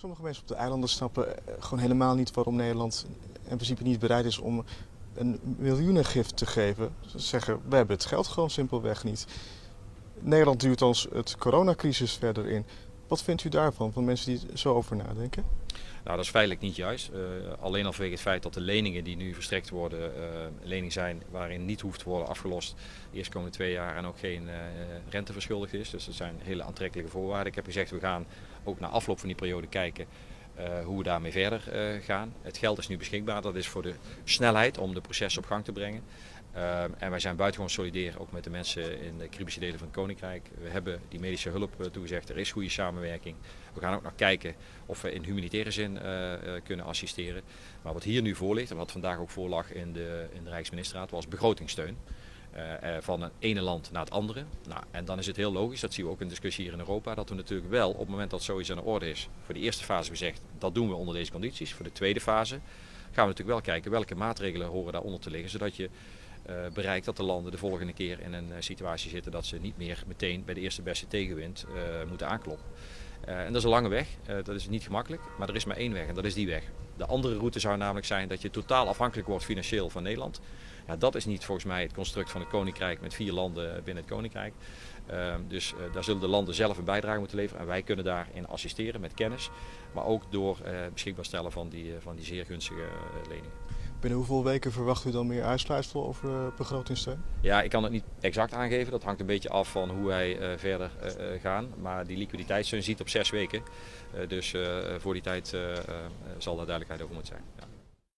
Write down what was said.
Sommige mensen op de eilanden snappen gewoon helemaal niet waarom Nederland in principe niet bereid is om een miljoenengift te geven. Ze zeggen, we hebben het geld gewoon simpelweg niet. Nederland duwt ons het coronacrisis verder in. Wat vindt u daarvan, van mensen die er zo over nadenken? Nou, dat is feitelijk niet juist. Alleen al vanwege het feit dat de leningen die nu verstrekt worden, leningen zijn waarin niet hoeft te worden afgelost de eerstkomende 2 jaar en ook geen rente verschuldigd is. Dus dat zijn hele aantrekkelijke voorwaarden. Ik heb gezegd, we gaan ook na afloop van die periode kijken hoe we daarmee verder gaan. Het geld is nu beschikbaar, dat is voor de snelheid om de processen op gang te brengen. En wij zijn buitengewoon solidair ook met de mensen in de Caribische delen van het Koninkrijk. We hebben die medische hulp toegezegd, er is goede samenwerking. We gaan ook nog kijken of we in humanitaire zin kunnen assisteren. Maar wat hier nu voor ligt en wat vandaag ook voorlag in de Rijksministerraad was begrotingssteun. Van het ene land naar het andere. Nou, en dan is het heel logisch, dat zien we ook in de discussie hier in Europa, dat we natuurlijk wel op het moment dat zoiets aan de orde is, voor de eerste fase gezegd, dat doen we onder deze condities. Voor de tweede fase gaan we natuurlijk wel kijken welke maatregelen horen daaronder te liggen, zodat je bereikt dat de landen de volgende keer in een situatie zitten dat ze niet meer meteen bij de eerste beste tegenwind moeten aankloppen. En dat is een lange weg, dat is niet gemakkelijk, maar er is maar één weg en dat is die weg. De andere route zou namelijk zijn dat je totaal afhankelijk wordt financieel van Nederland. Ja, dat is niet volgens mij het construct van het Koninkrijk met 4 landen binnen het Koninkrijk. Dus daar zullen de landen zelf een bijdrage moeten leveren en wij kunnen daarin assisteren met kennis. Maar ook door beschikbaar stellen van die zeer gunstige leningen. Binnen hoeveel weken verwacht u dan meer uitsluitsel over begrotingssteun? Ja, ik kan het niet exact aangeven. Dat hangt een beetje af van hoe wij verder gaan. Maar die liquiditeitssteun ziet op 6 weken. Dus voor die tijd zal daar duidelijkheid over moeten zijn. Ja.